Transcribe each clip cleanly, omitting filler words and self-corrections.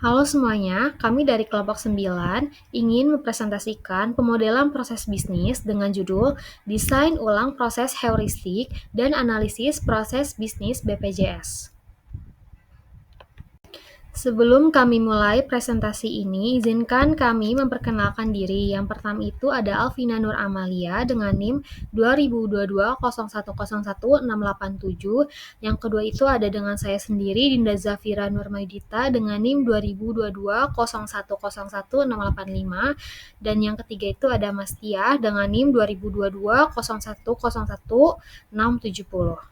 Halo semuanya, kami dari kelompok 9 ingin mempresentasikan pemodelan proses bisnis dengan judul Desain Ulang Proses Heuristik dan Analisis Proses Bisnis BPJS. Sebelum kami mulai presentasi ini, izinkan kami memperkenalkan diri. Yang pertama itu ada Alvina Nur Amalia dengan NIM 202201010687. Yang kedua itu ada dengan saya sendiri, Dinda Zafira Nurmaidita dengan NIM 202201010685. Dan yang ketiga itu ada Mas Tia dengan NIM 202201010670.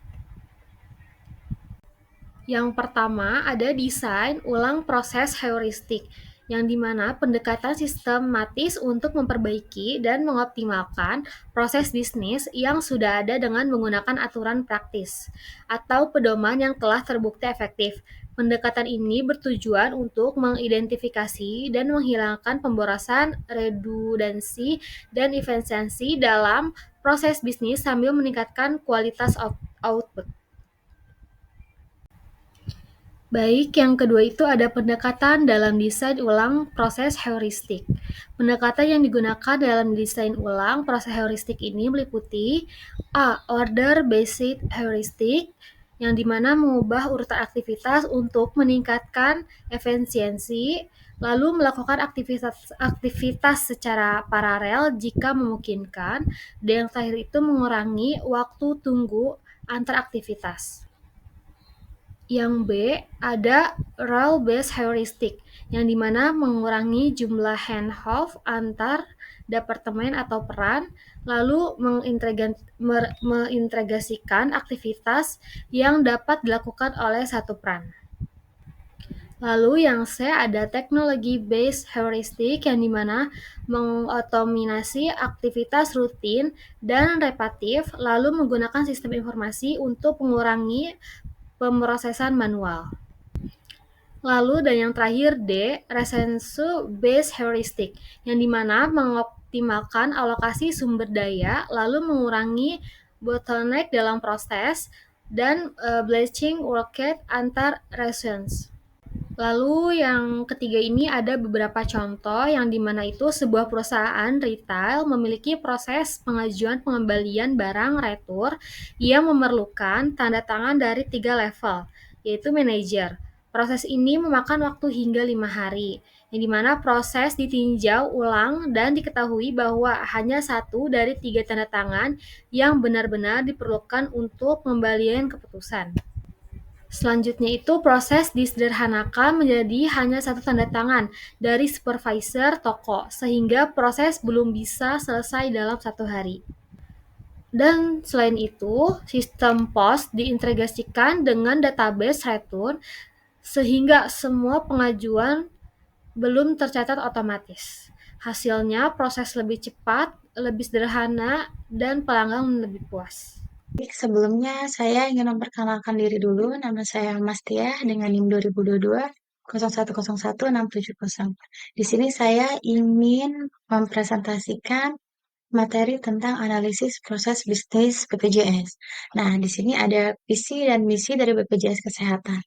Yang pertama ada desain ulang proses heuristik, yang dimana pendekatan sistematis untuk memperbaiki dan mengoptimalkan proses bisnis yang sudah ada dengan menggunakan aturan praktis atau pedoman yang telah terbukti efektif. Pendekatan ini bertujuan untuk mengidentifikasi dan menghilangkan pemborosan, redundansi, dan efisiensi dalam proses bisnis sambil meningkatkan kualitas output. Baik, yang kedua itu ada pendekatan dalam desain ulang proses heuristik. Pendekatan yang digunakan dalam desain ulang proses heuristik ini meliputi A. Order-based heuristik, yang dimana mengubah urutan aktivitas untuk meningkatkan efisiensi, lalu melakukan aktivitas secara paralel jika memungkinkan, dan yang terakhir itu mengurangi waktu tunggu antar aktivitas. Yang B, ada role-based heuristic, yang dimana mengurangi jumlah handoff antar departemen atau peran, lalu mengintegrasikan aktivitas yang dapat dilakukan oleh satu peran. Lalu yang C ada teknologi based heuristic, yang dimana mengotominasi aktivitas rutin dan repetitif, lalu menggunakan sistem informasi untuk mengurangi pemrosesan manual. Lalu dan yang terakhir D, resensu based heuristic, yang dimana mengoptimalkan alokasi sumber daya, lalu mengurangi bottleneck dalam proses, dan batching workload antar regions. Lalu yang ketiga ini ada beberapa contoh, yang dimana itu sebuah perusahaan retail memiliki proses pengajuan pengembalian barang retur yang memerlukan tanda tangan dari 3 level, yaitu manajer. Proses ini memakan waktu hingga 5 hari, yang dimana proses ditinjau ulang dan diketahui bahwa hanya 1 dari 3 tanda tangan yang benar-benar diperlukan untuk pengembalian keputusan. Selanjutnya itu proses disederhanakan menjadi hanya 1 tanda tangan dari supervisor toko, sehingga proses belum bisa selesai dalam 1 hari. Dan selain itu, sistem pos diintegrasikan dengan database return sehingga semua pengajuan belum tercatat otomatis. Hasilnya proses lebih cepat, lebih sederhana, dan pelanggan lebih puas. Baik, sebelumnya saya ingin memperkenalkan diri dulu. Nama saya Mas Tia dengan NIM 2022 01010670. Di sini saya ingin mempresentasikan materi tentang analisis proses bisnis BPJS. Nah, di sini ada visi dan misi dari BPJS Kesehatan.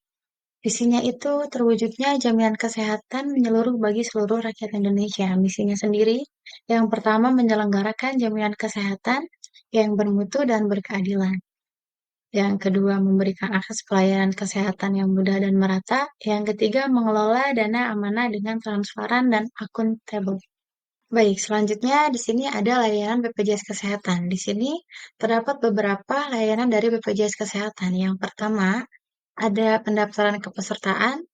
Visinya itu terwujudnya jaminan kesehatan menyeluruh bagi seluruh rakyat Indonesia. Misinya sendiri, yang pertama menyelenggarakan jaminan kesehatan yang bermutu dan berkeadilan. Yang kedua, memberikan akses pelayanan kesehatan yang mudah dan merata. Yang ketiga, mengelola dana amanah dengan transparan dan akuntabel. Baik, selanjutnya di sini ada layanan BPJS Kesehatan. Di sini terdapat beberapa layanan dari BPJS Kesehatan. Yang pertama, ada pendaftaran kepesertaan.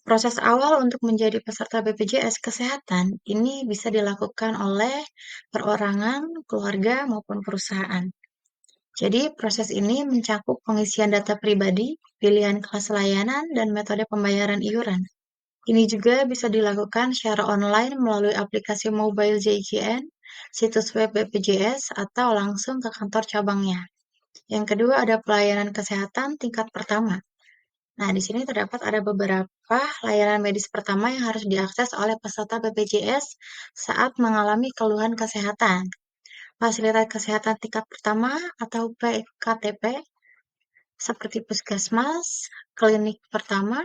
Proses awal untuk menjadi peserta BPJS Kesehatan ini bisa dilakukan oleh perorangan, keluarga, maupun perusahaan. Jadi, proses ini mencakup pengisian data pribadi, pilihan kelas layanan, dan metode pembayaran iuran. Ini juga bisa dilakukan secara online melalui aplikasi mobile JKN, situs web BPJS, atau langsung ke kantor cabangnya. Yang kedua ada pelayanan kesehatan tingkat pertama. Nah, di sini terdapat ada beberapa layanan medis pertama yang harus diakses oleh peserta BPJS saat mengalami keluhan kesehatan. Fasilitas kesehatan tingkat pertama atau PKTP seperti puskesmas, klinik pertama,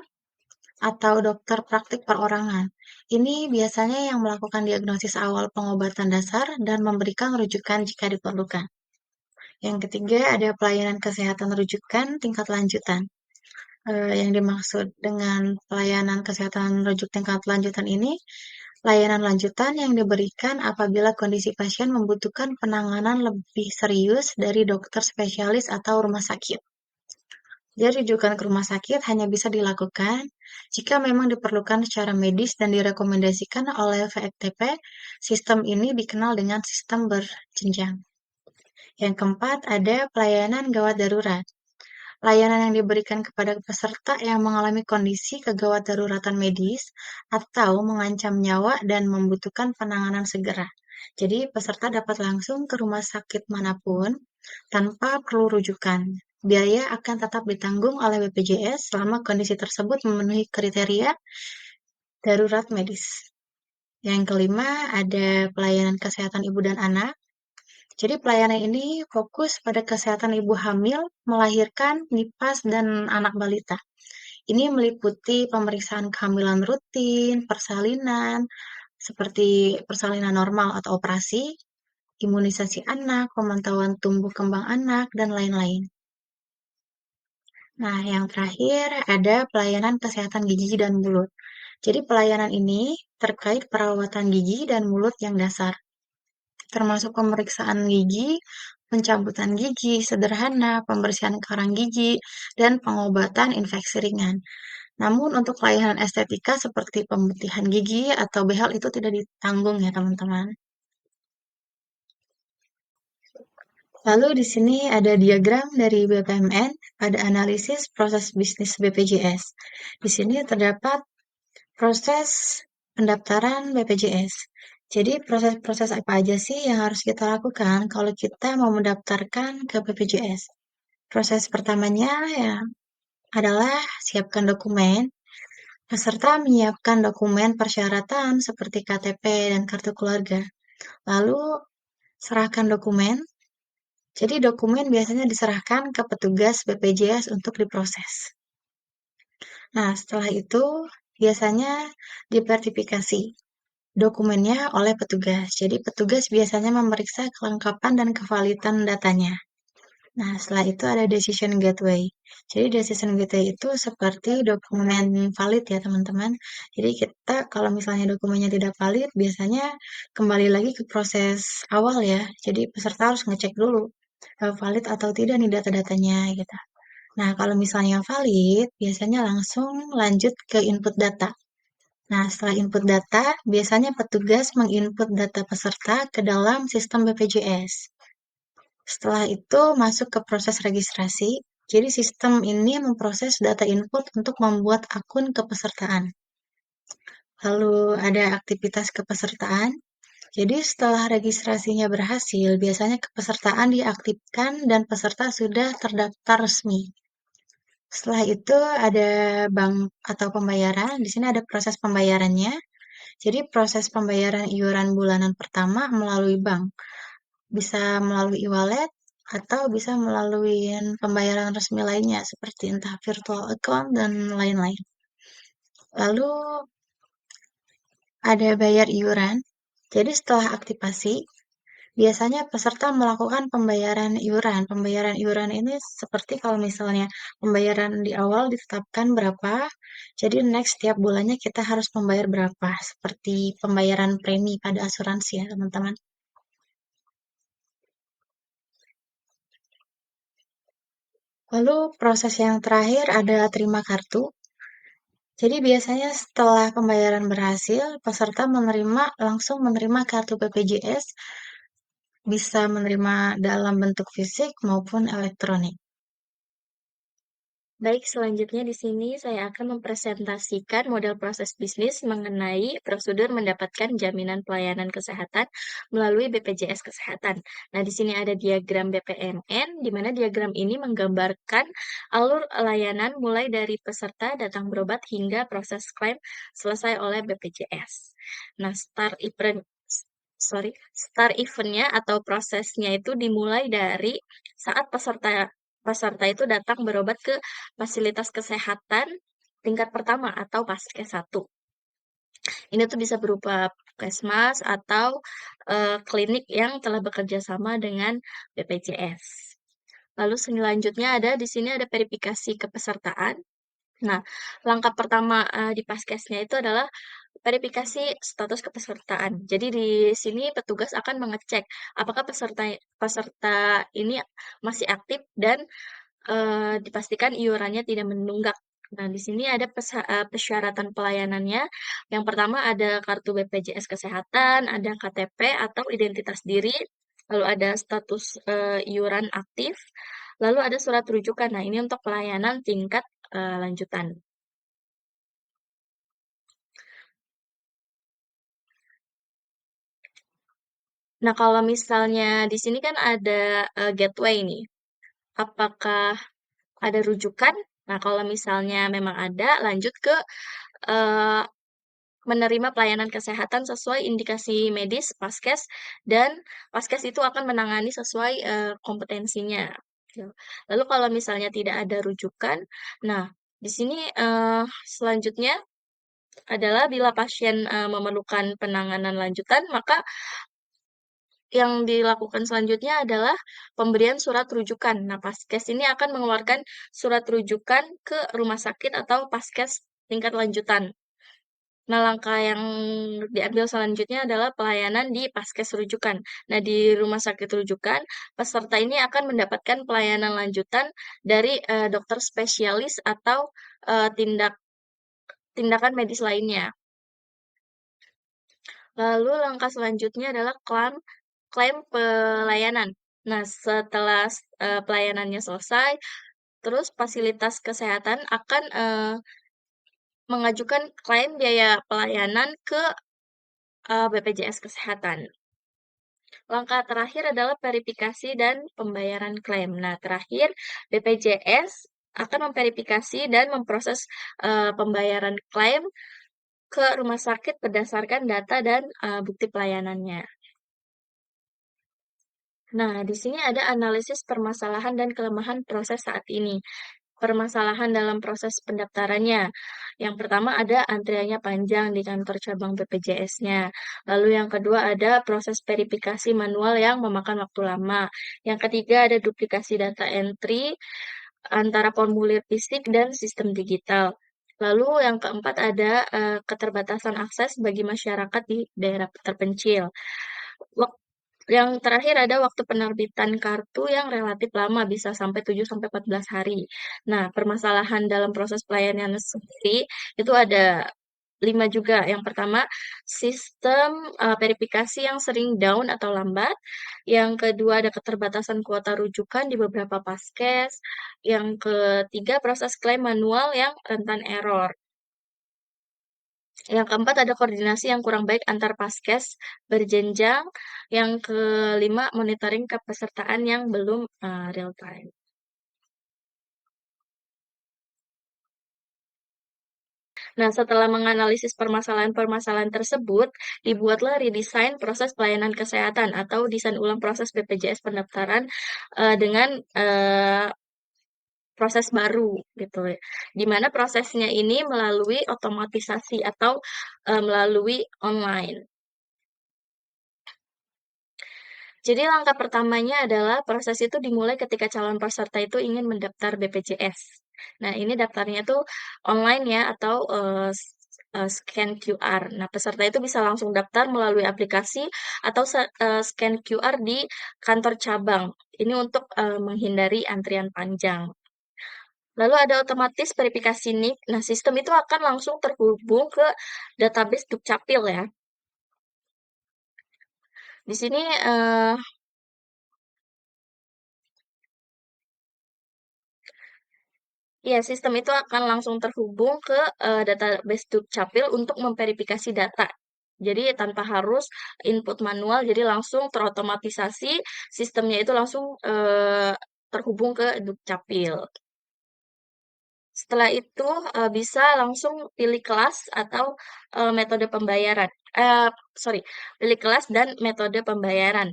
atau dokter praktik perorangan. Ini biasanya yang melakukan diagnosis awal pengobatan dasar dan memberikan rujukan jika diperlukan. Yang ketiga, ada pelayanan kesehatan rujukan tingkat lanjutan. Yang dimaksud dengan pelayanan kesehatan rujuk tingkat lanjutan ini, layanan lanjutan yang diberikan apabila kondisi pasien membutuhkan penanganan lebih serius dari dokter spesialis atau rumah sakit. Jadi rujukan ke rumah sakit hanya bisa dilakukan jika memang diperlukan secara medis dan direkomendasikan oleh VFTP. Sistem ini dikenal dengan sistem berjenjang. Yang keempat, ada pelayanan gawat darurat. Layanan yang diberikan kepada peserta yang mengalami kondisi kegawat daruratan medis atau mengancam nyawa dan membutuhkan penanganan segera. Jadi, peserta dapat langsung ke rumah sakit manapun tanpa perlu rujukan. Biaya akan tetap ditanggung oleh BPJS selama kondisi tersebut memenuhi kriteria darurat medis. Yang kelima, ada pelayanan kesehatan ibu dan anak. Jadi pelayanan ini fokus pada kesehatan ibu hamil, melahirkan, nipas, dan anak balita. Ini meliputi pemeriksaan kehamilan rutin, persalinan, seperti persalinan normal atau operasi, imunisasi anak, pemantauan tumbuh kembang anak, dan lain-lain. Nah, yang terakhir ada pelayanan kesehatan gigi dan mulut. Jadi pelayanan ini terkait perawatan gigi dan mulut yang dasar, termasuk pemeriksaan gigi, pencabutan gigi sederhana, pembersihan karang gigi, dan pengobatan infeksi ringan. Namun untuk layanan estetika seperti pemutihan gigi atau behel itu tidak ditanggung ya teman-teman. Lalu di sini ada diagram dari BPMN pada analisis proses bisnis BPJS. Di sini terdapat proses pendaftaran BPJS. Jadi proses-proses apa aja sih yang harus kita lakukan kalau kita mau mendaftarkan ke BPJS? Proses pertamanya ya adalah siapkan dokumen. Peserta menyiapkan dokumen persyaratan seperti KTP dan kartu keluarga. Lalu serahkan dokumen. Jadi dokumen biasanya diserahkan ke petugas BPJS untuk diproses. Nah, setelah itu biasanya disertifikasi dokumennya oleh petugas. Jadi petugas biasanya memeriksa kelengkapan dan kevalitan datanya. Nah, setelah itu ada decision gateway. Jadi decision gateway itu seperti dokumen valid ya teman-teman. Jadi kita kalau misalnya dokumennya tidak valid, biasanya kembali lagi ke proses awal ya. Jadi peserta harus ngecek dulu valid atau tidak nih data-datanya gitu. Nah, kalau misalnya valid, biasanya langsung lanjut ke input data. Nah, setelah input data, biasanya petugas menginput data peserta ke dalam sistem BPJS. Setelah itu masuk ke proses registrasi. Jadi sistem ini memproses data input untuk membuat akun kepesertaan. Lalu ada aktivitas kepesertaan. Jadi setelah registrasinya berhasil, biasanya kepesertaan diaktifkan dan peserta sudah terdaftar resmi. Setelah itu ada bank atau pembayaran. Di sini ada proses pembayarannya. Jadi proses pembayaran iuran bulanan pertama melalui bank. Bisa melalui e-wallet atau bisa melalui pembayaran resmi lainnya seperti entah virtual account dan lain-lain. Lalu ada bayar iuran. Jadi setelah aktivasi, biasanya peserta melakukan pembayaran iuran. Pembayaran iuran ini seperti kalau misalnya pembayaran di awal ditetapkan berapa, jadi next setiap bulannya kita harus membayar berapa, seperti pembayaran premi pada asuransi ya teman-teman. Lalu proses yang terakhir ada terima kartu. Jadi biasanya setelah pembayaran berhasil, peserta langsung menerima kartu BPJS, bisa menerima dalam bentuk fisik maupun elektronik. Baik, selanjutnya di sini saya akan mempresentasikan model proses bisnis mengenai prosedur mendapatkan jaminan pelayanan kesehatan melalui BPJS Kesehatan. Nah, di sini ada diagram BPMN, di mana diagram ini menggambarkan alur layanan mulai dari peserta datang berobat hingga proses klaim selesai oleh BPJS. Nah, start eventnya atau prosesnya itu dimulai dari saat peserta peserta itu datang berobat ke fasilitas kesehatan tingkat pertama atau Paskes 1. Ini tuh bisa berupa puskesmas atau klinik yang telah bekerja sama dengan BPJS. Lalu selanjutnya di sini ada verifikasi kepesertaan. Nah, langkah pertama di Paskesnya itu adalah verifikasi status kepesertaan. Jadi di sini petugas akan mengecek apakah peserta peserta ini masih aktif dan dipastikan iurannya tidak menunggak. Nah, di sini ada persyaratan pelayanannya. Yang pertama ada kartu BPJS Kesehatan, ada KTP atau identitas diri, lalu ada status iuran aktif, lalu ada surat rujukan. Nah, ini untuk pelayanan tingkat lanjutan. Nah, kalau misalnya di sini kan ada gateway nih. Apakah ada rujukan? Nah, kalau misalnya memang ada, lanjut ke eh, menerima pelayanan kesehatan sesuai indikasi medis Paskes dan Paskes itu akan menangani sesuai kompetensinya. Gitu. Lalu kalau misalnya tidak ada rujukan, nah di sini selanjutnya adalah bila pasien memerlukan penanganan lanjutan, maka yang dilakukan selanjutnya adalah pemberian surat rujukan. Nah, Paskes ini akan mengeluarkan surat rujukan ke rumah sakit atau Paskes tingkat lanjutan. Nah, langkah yang diambil selanjutnya adalah pelayanan di Paskes rujukan. Nah, di rumah sakit rujukan, peserta ini akan mendapatkan pelayanan lanjutan dari dokter spesialis atau tindakan medis lainnya. Lalu langkah selanjutnya adalah klaim pelayanan. Nah, setelah pelayanannya selesai, terus fasilitas kesehatan akan mengajukan klaim biaya pelayanan ke BPJS Kesehatan. Langkah terakhir adalah verifikasi dan pembayaran klaim. Nah, terakhir BPJS akan memverifikasi dan memproses pembayaran klaim ke rumah sakit berdasarkan data dan bukti pelayanannya. Nah, di sini ada analisis permasalahan dan kelemahan proses saat ini. Permasalahan dalam proses pendaftarannya. Yang pertama ada antriannya panjang di kantor cabang BPJS-nya. Lalu yang kedua ada proses verifikasi manual yang memakan waktu lama. Yang ketiga ada duplikasi data entry antara formulir fisik dan sistem digital. Lalu yang keempat ada keterbatasan akses bagi masyarakat di daerah terpencil. Yang terakhir ada waktu penerbitan kartu yang relatif lama, bisa sampai 7 sampai 14 hari. Nah, permasalahan dalam proses pelayanan sendiri itu ada 5 juga. Yang pertama, sistem verifikasi yang sering down atau lambat. Yang kedua, ada keterbatasan kuota rujukan di beberapa paskes. Yang ketiga, proses klaim manual yang rentan error. Yang keempat ada koordinasi yang kurang baik antar paskes berjenjang. Yang kelima monitoring kepesertaan yang belum real time. Nah, setelah menganalisis permasalahan-permasalahan tersebut, dibuatlah redesign proses pelayanan kesehatan atau desain ulang proses BPJS pendaftaran dengan proses baru gitu ya. Di mana prosesnya ini melalui otomatisasi atau melalui online. Jadi langkah pertamanya adalah proses itu dimulai ketika calon peserta itu ingin mendaftar BPJS. Nah, ini daftarnya tuh online ya atau scan QR. Nah, peserta itu bisa langsung daftar melalui aplikasi atau scan QR di kantor cabang. Ini untuk menghindari antrian panjang. Lalu ada otomatis verifikasi NIK. Nah, sistem itu akan langsung terhubung ke database Dukcapil ya. Di sini ya, sistem itu akan langsung terhubung ke database Dukcapil untuk memverifikasi data. Jadi tanpa harus input manual, jadi langsung terotomatisasi, sistemnya itu langsung terhubung ke Dukcapil. Setelah itu bisa langsung pilih kelas atau metode pembayaran. Sorry, pilih kelas dan metode pembayaran.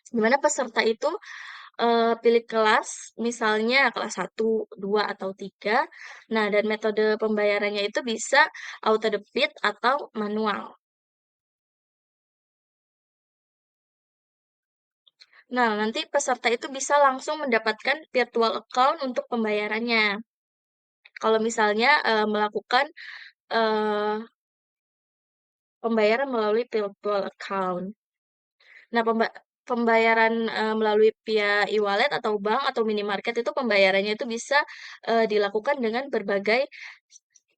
Di mana peserta itu pilih kelas, misalnya kelas 1, 2, atau 3. Nah, dan metode pembayarannya itu bisa auto debit atau manual. Nah, nanti peserta itu bisa langsung mendapatkan virtual account untuk pembayarannya. Kalau misalnya melakukan eh, pembayaran melalui virtual account. Nah, pembayaran melalui via e-wallet atau bank atau minimarket itu pembayarannya itu bisa dilakukan dengan berbagai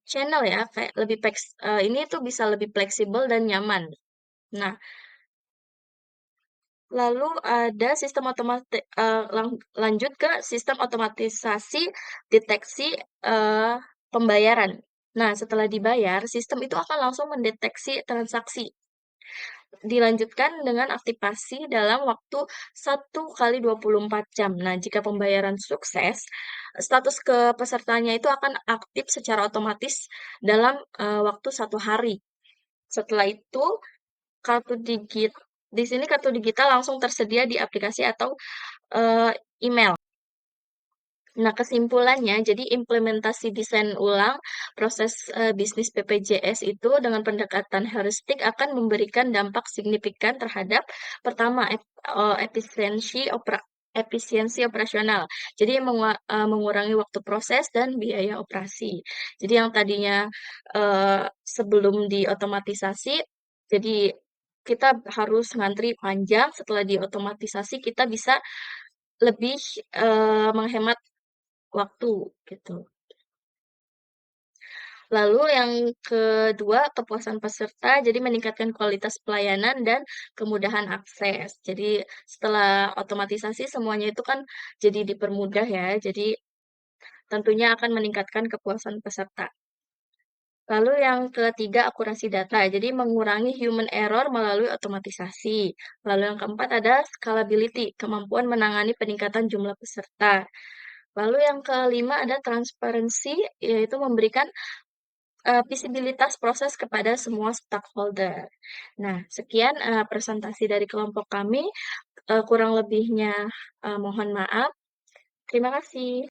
channel ya, kayak ini tuh bisa lebih fleksibel dan nyaman. Nah, lalu ada sistem lanjut ke sistem otomatisasi deteksi pembayaran. Nah, setelah dibayar, sistem itu akan langsung mendeteksi transaksi. Dilanjutkan dengan aktivasi dalam waktu 1 kali 24 jam. Nah, jika pembayaran sukses, status ke pesertanya itu akan aktif secara otomatis dalam waktu 1 hari. Setelah itu, kartu digit di sini kartu digital langsung tersedia di aplikasi atau email. Nah, kesimpulannya, jadi implementasi desain ulang proses bisnis BPJS itu dengan pendekatan heuristik akan memberikan dampak signifikan terhadap pertama efisiensi operasional. Jadi mengurangi waktu proses dan biaya operasi. Jadi yang tadinya sebelum diotomatisasi, jadi kita harus ngantri panjang, setelah diotomatisasi kita bisa lebih menghemat waktu gitu. Lalu yang kedua, kepuasan peserta, jadi meningkatkan kualitas pelayanan dan kemudahan akses. Jadi setelah otomatisasi semuanya itu kan jadi dipermudah ya, jadi tentunya akan meningkatkan kepuasan peserta. Lalu yang ketiga, akurasi data. Jadi mengurangi human error melalui otomatisasi. Lalu yang keempat ada scalability, kemampuan menangani peningkatan jumlah peserta. Lalu yang kelima ada transparansi, yaitu memberikan visibilitas proses kepada semua stakeholder. Nah, sekian presentasi dari kelompok kami. Kurang lebihnya mohon maaf. Terima kasih.